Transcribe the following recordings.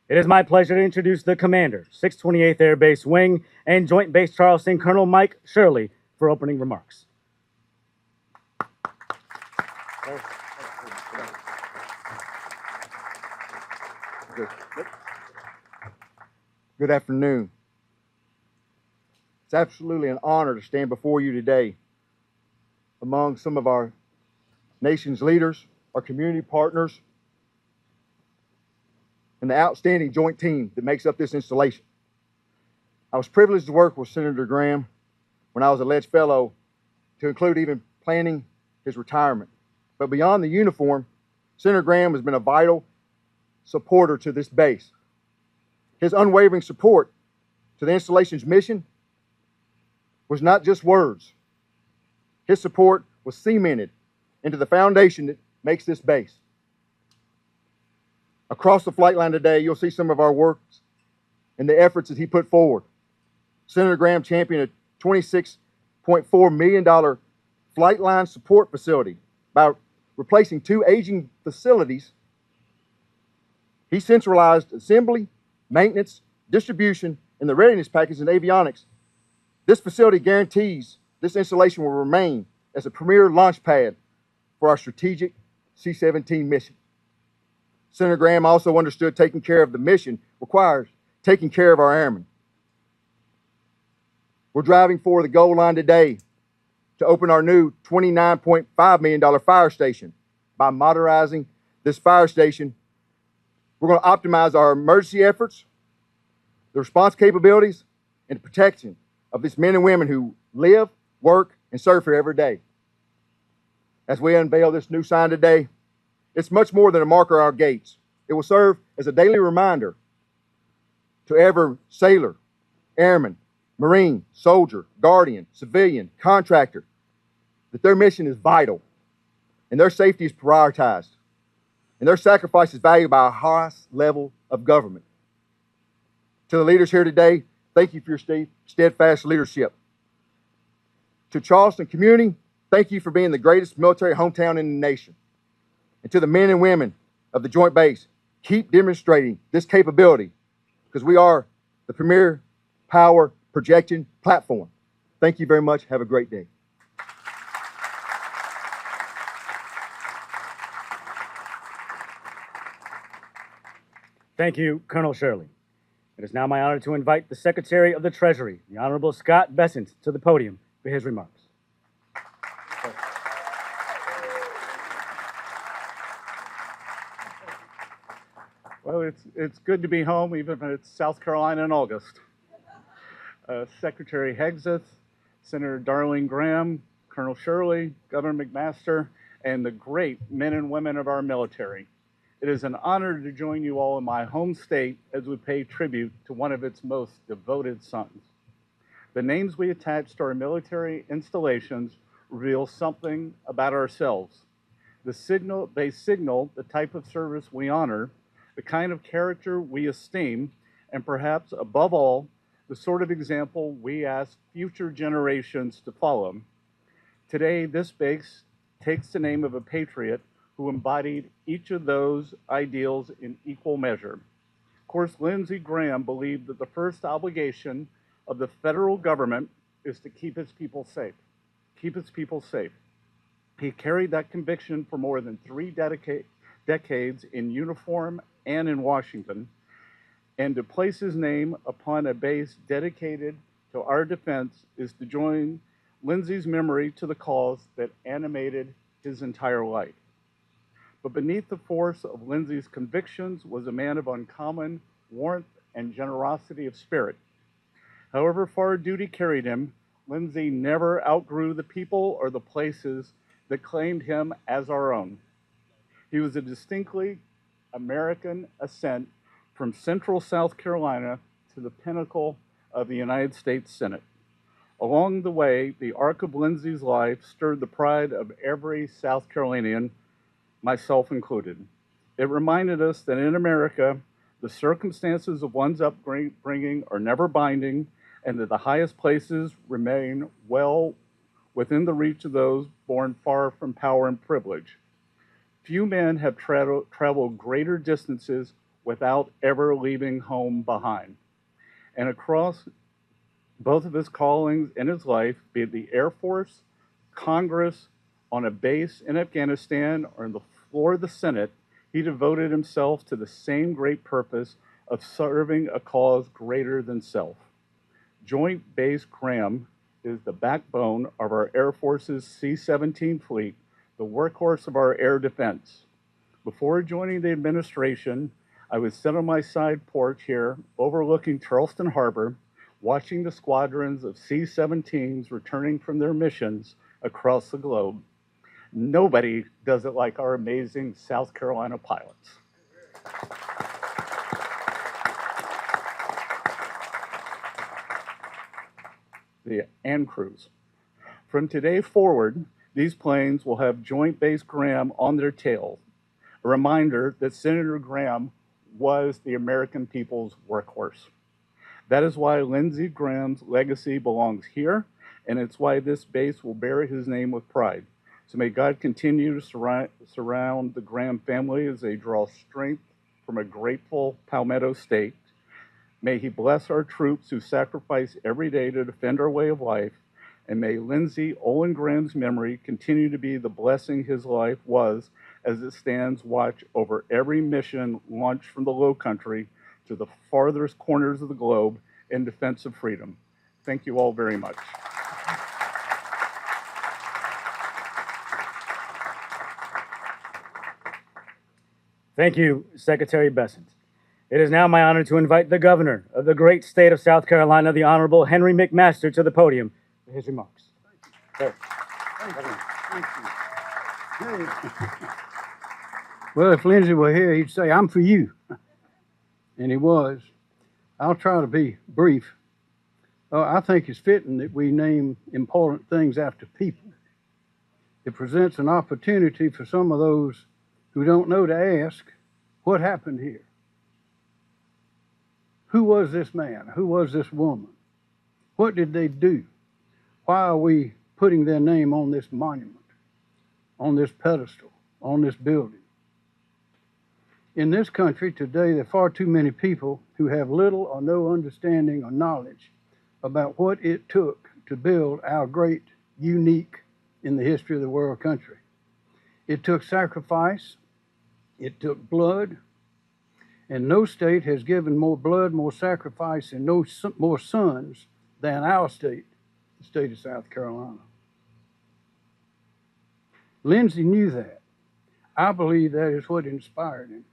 It is my pleasure to introduce the Commander, 628th Air Base Wing and Joint Base Charleston, Colonel Mike Shirley, for opening remarks. Good afternoon. It's absolutely an honor to stand before you today among some of our nation's leaders, our community partners, and the outstanding joint team that makes up this installation. I was privileged to work with Senator Graham when I was alleged fellow, to include even planning his retirement. But beyond the uniform, Senator Graham has been a vital supporter to this base. His unwavering support to the installation's mission was not just words. His support was cemented into the foundation that makes this base. Across the flight line today, you'll see some of our works and the efforts that he put forward. Senator Graham championed a $26.4 million flight line support facility by replacing two aging facilities. He centralized assembly, maintenance, distribution, and the readiness package and avionics. This facility guarantees this installation will remain as a premier launch pad for our strategic C-17 mission. Senator Graham also understood taking care of the mission requires taking care of our airmen. We're driving for the goal line today to open our new $29.5 million fire station. By modernizing this fire station, we're going to optimize our emergency efforts, the response capabilities, and the protection of these men and women who live, work, and serve here every day. As we unveil this new sign today, it's much more than a marker on our gates. It will serve as a daily reminder to every sailor, airman, Marine, soldier, guardian, civilian, contractor, that their mission is vital and their safety is prioritized and their sacrifice is valued by our highest level of government. To the leaders here today, thank you for your steadfast leadership. To Charleston community, thank you for being the greatest military hometown in the nation. And to the men and women of the Joint Base, keep demonstrating this capability because we are the premier power projection platform. Thank you very much. Have a great day. Thank you, Colonel Shirley. It is now my honor to invite the Secretary of the Treasury, the Honorable Scott Bessant, to the podium for his remarks. Well, it's good to be home, even if it's South Carolina in August. Secretary Hegseth, Senator Darlene Graham, Colonel Shirley, Governor McMaster, and the great men and women of our military. It is an honor to join you all in my home state as we pay tribute to one of its most devoted sons. The names we attach to our military installations reveal something about ourselves. They signal the type of service we honor, the kind of character we esteem, and perhaps above all, the sort of example we ask future generations to follow. Today, this base takes the name of a patriot who embodied each of those ideals in equal measure. Of course, Lindsey Graham believed that the first obligation of the federal government is to keep its people safe. Keep its people safe. He carried that conviction for more than 3 decades in uniform and in Washington, and to place his name upon a base dedicated to our defense is to join Lindsey's memory to the cause that animated his entire life. But beneath the force of Lindsey's convictions was a man of uncommon warmth and generosity of spirit. However far duty carried him, Lindsey never outgrew the people or the places that claimed him as our own. He was a distinctly American ascent from central South Carolina to the pinnacle of the United States Senate. Along the way, the arc of Lindsey's life stirred the pride of every South Carolinian, myself included. It reminded us that in America, the circumstances of one's upbringing are never binding, and that the highest places remain well within the reach of those born far from power and privilege. Few men have traveled greater distances without ever leaving home behind. And across both of his callings in his life, be it the Air Force, Congress, on a base in Afghanistan, or on the floor of the Senate, he devoted himself to the same great purpose of serving a cause greater than self. Joint Base Graham is the backbone of our Air Force's C-17 fleet, the workhorse of our air defense. Before joining the administration, I would sit on my side porch here overlooking Charleston Harbor, watching the squadrons of C-17s returning from their missions across the globe. Nobody does it like our amazing South Carolina pilots. And crews. From today forward, these planes will have Joint Base Graham on their tails, a reminder that Senator Graham was the American people's workhorse. That is why Lindsey Graham's legacy belongs here, and it's why this base will bear his name with pride. So may God continue to surround the Graham family as they draw strength from a grateful Palmetto State. May he bless our troops who sacrifice every day to defend our way of life, and may Lindsey Olin Graham's memory continue to be the blessing his life was as it stands watch over every mission launched from the Low Country to the farthest corners of the globe in defense of freedom. Thank you all very much. Thank you, Secretary Bessant. It is now my honor to invite the governor of the great state of South Carolina, the Honorable Henry McMaster, to the podium for his remarks. Sir. Thank you. Hey. Well, if Lindsey were here, he'd say, "I'm for you." And he was. I'll try to be brief. I think it's fitting that we name important things after people. It presents an opportunity for some of those who don't know to ask, what happened here? Who was this man? Who was this woman? What did they do? Why are we putting their name on this monument, on this pedestal, on this building? In this country today, there are far too many people who have little or no understanding or knowledge about what it took to build our great, unique, in the history of the world country. It took sacrifice, it took blood, and no state has given more blood, more sacrifice, and no more sons than our state, the state of South Carolina. Lindsey knew that. I believe that is what inspired him.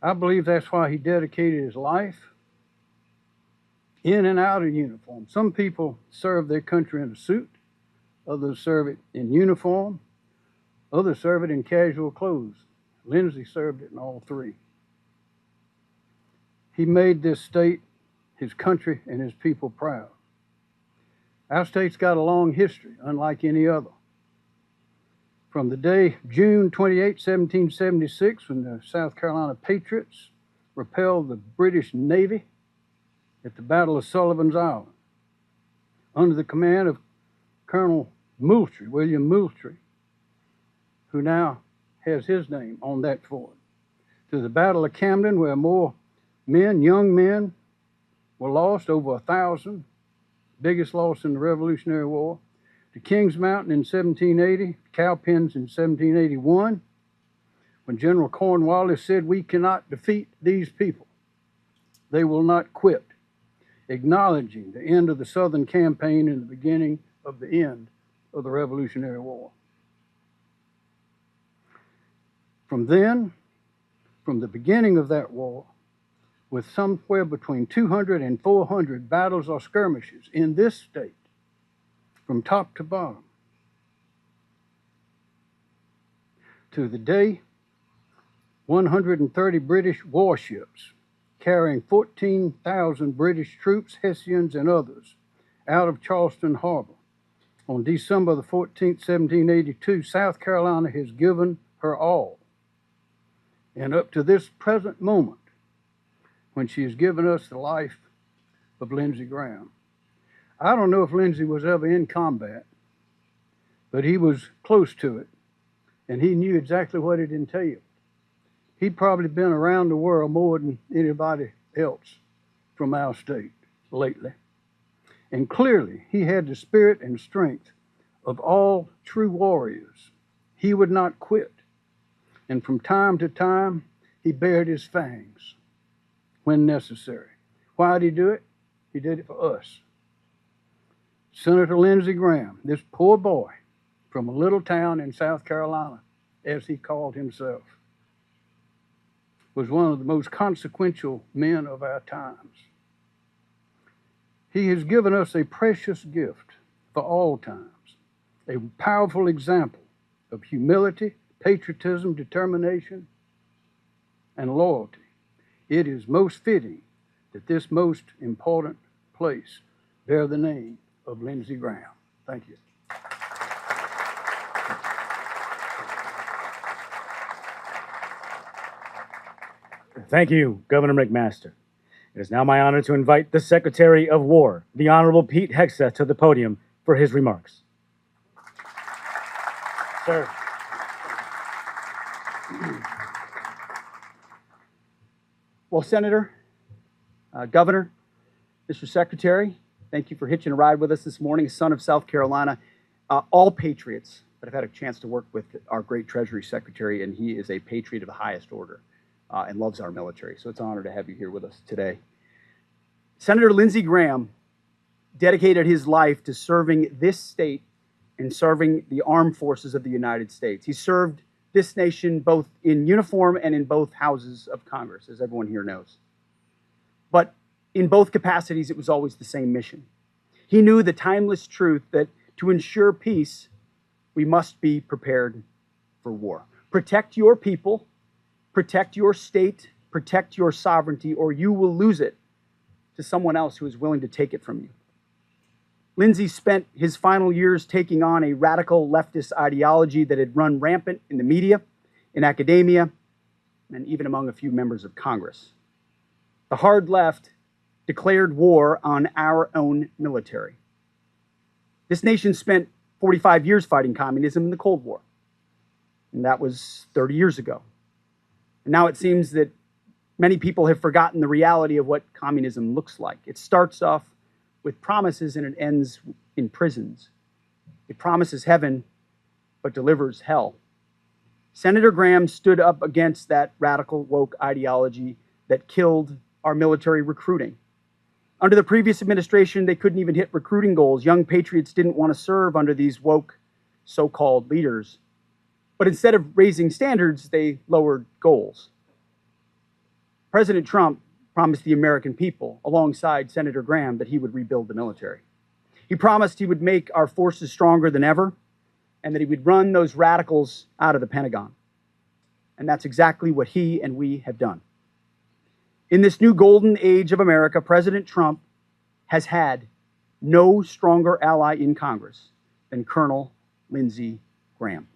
I believe that's why he dedicated his life in and out of uniform. Some people serve their country in a suit, others serve it in uniform, others serve it in casual clothes. Lindsey served it in all three. He made this state, his country, and his people proud. Our state's got a long history, unlike any other. From the day, June 28, 1776, when the South Carolina Patriots repelled the British Navy at the Battle of Sullivan's Island, under the command of Colonel Moultrie, William Moultrie, who now has his name on that fort, to the Battle of Camden, where more men, young men, were lost, over 1,000, biggest loss in the Revolutionary War, to Kings Mountain in 1780, Cowpens in 1781, when General Cornwallis said, "We cannot defeat these people. They will not quit," acknowledging the end of the Southern campaign and the beginning of the end of the Revolutionary War. From then, from the beginning of that war, with somewhere between 200 and 400 battles or skirmishes in this state, from top to bottom, to the day 130 British warships carrying 14,000 British troops, Hessians, and others out of Charleston Harbor. On December the 14th, 1782, South Carolina has given her all. And up to this present moment, when she has given us the life of Lindsey Graham. I don't know if Lindsey was ever in combat, but he was close to it, and he knew exactly what it entailed. He'd probably been around the world more than anybody else from our state lately. And clearly, he had the spirit and strength of all true warriors. He would not quit. And from time to time, he bared his fangs when necessary. Why did he do it? He did it for us. Senator Lindsey Graham, this poor boy from a little town in South Carolina, as he called himself, was one of the most consequential men of our times. He has given us a precious gift for all times, a powerful example of humility, patriotism, determination, and loyalty. It is most fitting that this most important place bear the name of Lindsey Graham. Thank you. Thank you, Governor McMaster. It is now my honor to invite the Secretary of War, the Honorable Pete Hegseth, to the podium for his remarks. Sir. Well, Senator, Governor, Mr. Secretary, thank you for hitching a ride with us this morning. Son of South Carolina, all patriots that I've had a chance to work with our great Treasury Secretary, and he is a patriot of the highest order and loves our military. So it's an honor to have you here with us today. Senator Lindsey Graham dedicated his life to serving this state and serving the armed forces of the United States. He served this nation both in uniform and in both houses of Congress, as everyone here knows. But in both capacities, it was always the same mission. He knew the timeless truth that to ensure peace, we must be prepared for war. Protect your people, protect your state, protect your sovereignty, or you will lose it to someone else who is willing to take it from you. Lindsey spent his final years taking on a radical leftist ideology that had run rampant in the media, in academia, and even among a few members of Congress. The hard left declared war on our own military. This nation spent 45 years fighting communism in the Cold War, and that was 30 years ago. And now it seems that many people have forgotten the reality of what communism looks like. It starts off with promises and it ends in prisons. It promises heaven, but delivers hell. Senator Graham stood up against that radical woke ideology that killed our military recruiting. Under the previous administration, they couldn't even hit recruiting goals. Young patriots didn't want to serve under these woke so-called leaders. But instead of raising standards, they lowered goals. President Trump promised the American people, alongside Senator Graham, that he would rebuild the military. He promised he would make our forces stronger than ever, and that he would run those radicals out of the Pentagon. And that's exactly what he and we have done. In this new golden age of America, President Trump has had no stronger ally in Congress than Colonel Lindsey Graham.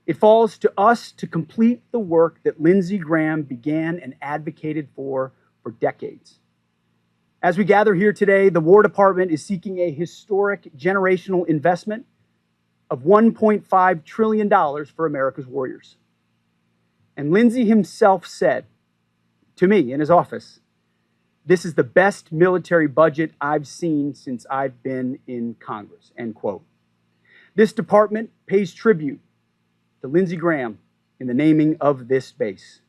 It falls to us to complete the work that Lindsey Graham began and advocated for decades. As we gather here today, the War Department is seeking a historic generational investment of $1.5 trillion for America's warriors. And Lindsey himself said to me in his office, "This is the best military budget I've seen since I've been in Congress," end quote. This department pays tribute to Lindsey Graham in the naming of this base.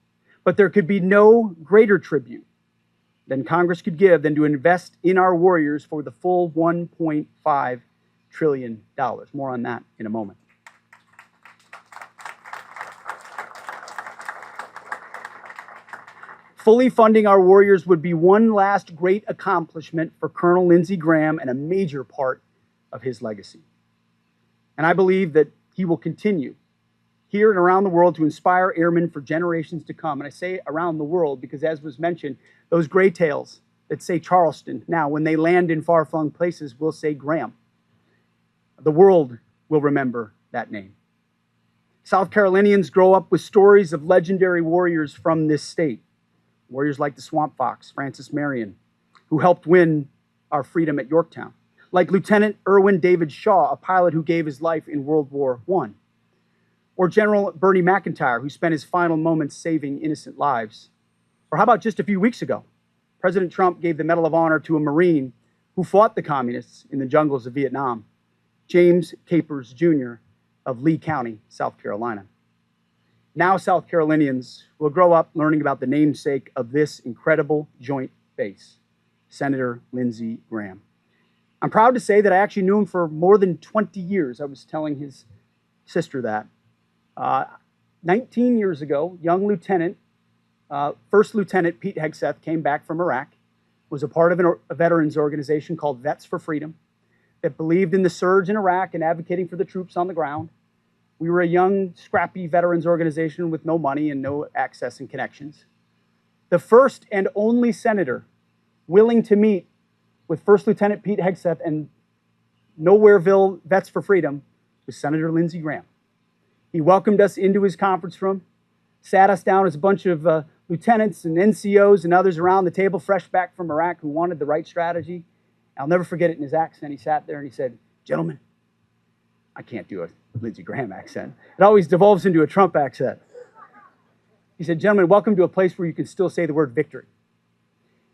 But there could be no greater tribute than Congress could give than to invest in our warriors for the full $1.5 trillion. More on that in a moment. Fully funding our warriors would be one last great accomplishment for Colonel Lindsey Graham and a major part of his legacy. And I believe that he will continue here and around the world to inspire airmen for generations to come. And I say around the world because, as was mentioned, those gray tails that say Charleston, now when they land in far-flung places, will say Graham. The world will remember that name. South Carolinians grow up with stories of legendary warriors from this state. Warriors like the Swamp Fox, Francis Marion, who helped win our freedom at Yorktown. Like Lieutenant Irwin David Shaw, a pilot who gave his life in World War I. Or General Bernie McIntyre, who spent his final moments saving innocent lives? Or how about just a few weeks ago? President Trump gave the Medal of Honor to a Marine who fought the communists in the jungles of Vietnam, James Capers Jr. of Lee County, South Carolina. Now South Carolinians will grow up learning about the namesake of this incredible joint base, Senator Lindsey Graham. I'm proud to say that I actually knew him for more than 20 years. I was telling his sister that. 19 years ago, young lieutenant, First Lieutenant Pete Hegseth came back from Iraq, was a part of a veterans organization called Vets for Freedom that believed in the surge in Iraq and advocating for the troops on the ground. We were a young, scrappy veterans organization with no money and no access and connections. The first and only senator willing to meet with First Lieutenant Pete Hegseth and Nowhereville Vets for Freedom was Senator Lindsey Graham. He welcomed us into his conference room, sat us down as a bunch of lieutenants and NCOs and others around the table, fresh back from Iraq, who wanted the right strategy. I'll never forget it in his accent. He sat there and he said, "Gentlemen," I can't do a Lindsey Graham accent. It always devolves into a Trump accent. He said, "Gentlemen, welcome to a place where you can still say the word victory."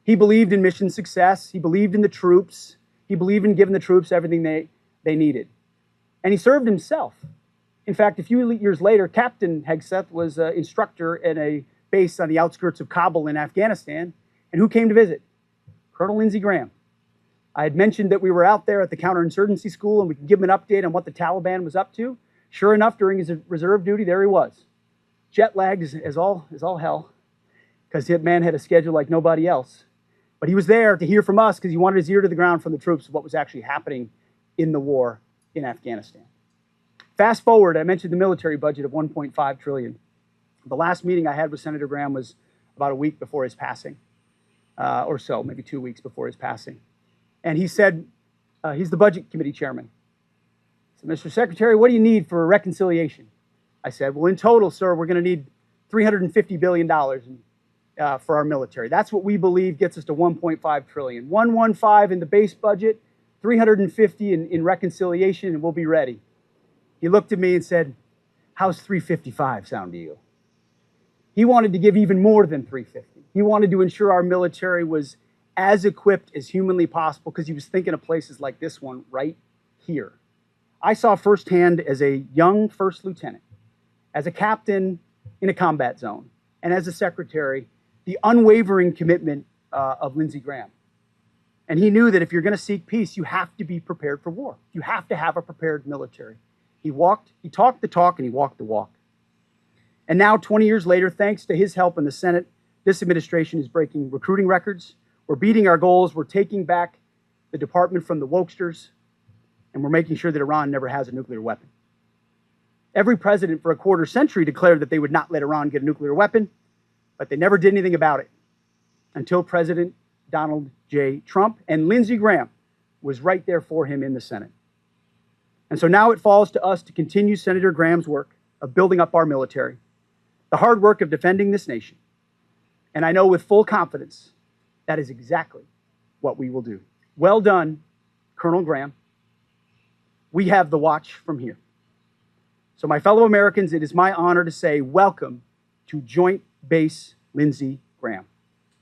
He believed in mission success. He believed in the troops. He believed in giving the troops everything they needed. And he served himself. In fact, a few years later, Captain Hegseth was an instructor at a base on the outskirts of Kabul in Afghanistan. And who came to visit? Colonel Lindsey Graham. I had mentioned that we were out there at the counterinsurgency school and we could give him an update on what the Taliban was up to. Sure enough, during his reserve duty, there he was. Jet lagged as all hell, because that man had a schedule like nobody else. But he was there to hear from us because he wanted his ear to the ground from the troops of what was actually happening in the war in Afghanistan. Fast forward, I mentioned the military budget of $1.5 trillion. The last meeting I had with Senator Graham was about a week before his passing, or so, maybe 2 weeks before his passing. And he said, he's the budget committee chairman. So, "Mr. Secretary, what do you need for reconciliation?" I said, "Well, in total, sir, we're going to need $350 billion for our military. That's what we believe gets us to $1.5 trillion. 115 in the base budget, 350 in reconciliation, and we'll be ready." He looked at me and said, "How's 355 sound to you?" He wanted to give even more than 350. He wanted to ensure our military was as equipped as humanly possible because he was thinking of places like this one right here. I saw firsthand as a young first lieutenant, as a captain in a combat zone, and as a secretary, the unwavering commitment of Lindsey Graham. And he knew that if you're going to seek peace, you have to be prepared for war. You have to have a prepared military. He talked the talk and he walked the walk. And now, 20 years later, thanks to his help in the Senate, this administration is breaking recruiting records. We're beating our goals. We're taking back the department from the wokesters, and we're making sure that Iran never has a nuclear weapon. Every president for a quarter century declared that they would not let Iran get a nuclear weapon, but they never did anything about it until President Donald J. Trump, and Lindsey Graham was right there for him in the Senate. And so now it falls to us to continue Senator Graham's work of building up our military, the hard work of defending this nation. And I know with full confidence that is exactly what we will do. Well done, Colonel Graham. We have the watch from here. So my fellow Americans, it is my honor to say welcome to Joint Base Lindsey Graham.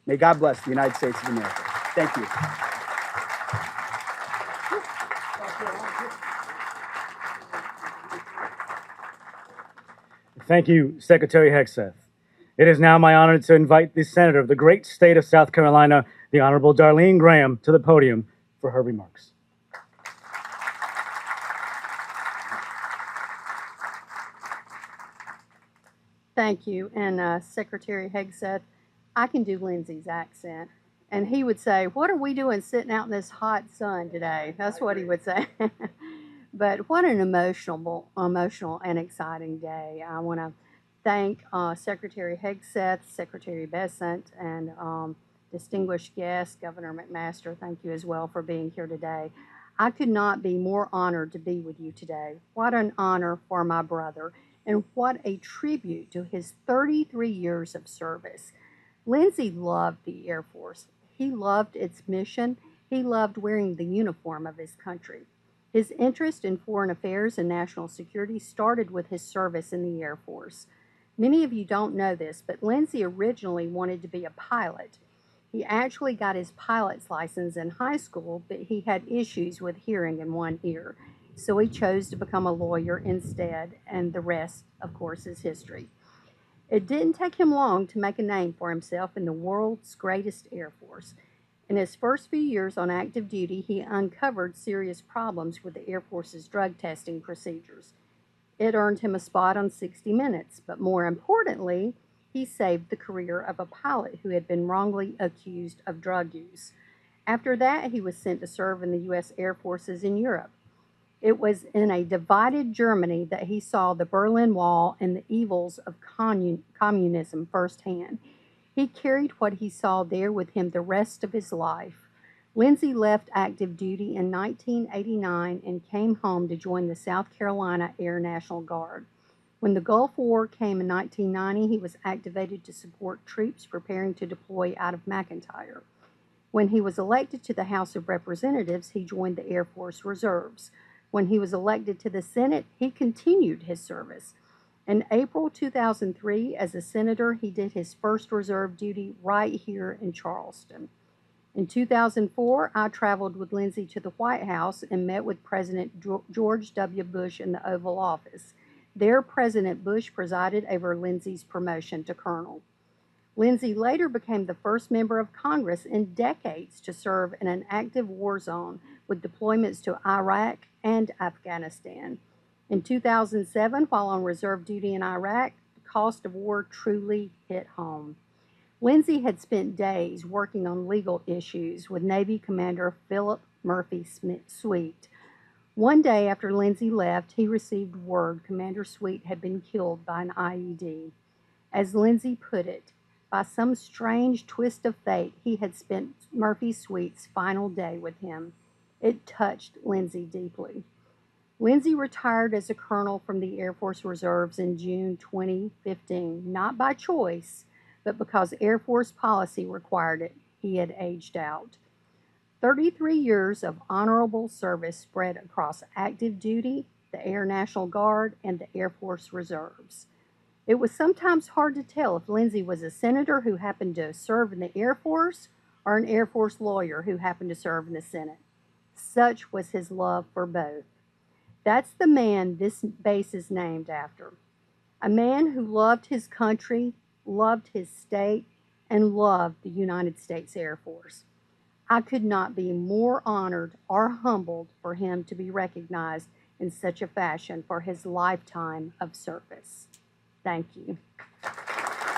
May God bless the United States of America. Thank you. Thank you, Secretary Hegseth. It is now my honor to invite the Senator of the great state of South Carolina, the Honorable Darlene Graham, to the podium for her remarks. Thank you. And Secretary Hegseth, I can do Lindsey's accent. And he would say, "What are we doing sitting out in this hot sun today?" That's what he would say. But what an emotional and exciting day. I want to thank Secretary Hegseth, Secretary Bessant, and distinguished guest, Governor McMaster. Thank you as well for being here today. I could not be more honored to be with you today. What an honor for my brother, and what a tribute to his 33 years of service. Lindsey loved the Air Force. He loved its mission. He loved wearing the uniform of his country. His interest in foreign affairs and national security started with his service in the Air Force. Many of you don't know this, but Lindsey originally wanted to be a pilot. He actually got his pilot's license in high school, but he had issues with hearing in one ear, so he chose to become a lawyer instead, and the rest, of course, is history. It didn't take him long to make a name for himself in the world's greatest Air Force. In his first few years on active duty, he uncovered serious problems with the Air Force's drug testing procedures. It earned him a spot on 60 Minutes, but more importantly, he saved the career of a pilot who had been wrongly accused of drug use. After that, he was sent to serve in the U.S. Air Forces in Europe. It was in a divided Germany that he saw the Berlin Wall and the evils of communism firsthand. He carried what he saw there with him the rest of his life. Lindsey left active duty in 1989 and came home to join the South Carolina Air National Guard. When the Gulf War came in 1990, he was activated to support troops preparing to deploy out of McIntyre. When he was elected to the House of Representatives, he joined the Air Force Reserves. When he was elected to the Senate, he continued his service. In April 2003, as a senator, he did his first reserve duty right here in Charleston. In 2004, I traveled with Lindsey to the White House and met with President George W. Bush in the Oval Office. There, President Bush presided over Lindsey's promotion to colonel. Lindsey later became the first member of Congress in decades to serve in an active war zone with deployments to Iraq and Afghanistan. In 2007, while on reserve duty in Iraq, the cost of war truly hit home. Lindsey had spent days working on legal issues with Navy Commander Philip Murphy Sweet. One day after Lindsey left, he received word Commander Sweet had been killed by an IED. As Lindsey put it, by some strange twist of fate, he had spent Murphy Sweet's final day with him. It touched Lindsey deeply. Lindsey retired as a colonel from the Air Force Reserves in June 2015, not by choice, but because Air Force policy required it. He had aged out. 33 years of honorable service spread across active duty, the Air National Guard, and the Air Force Reserves. It was sometimes hard to tell if Lindsey was a senator who happened to serve in the Air Force or an Air Force lawyer who happened to serve in the Senate. Such was his love for both. That's the man this base is named after. A man who loved his country, loved his state, and loved the United States Air Force. I could not be more honored or humbled for him to be recognized in such a fashion for his lifetime of service. Thank you.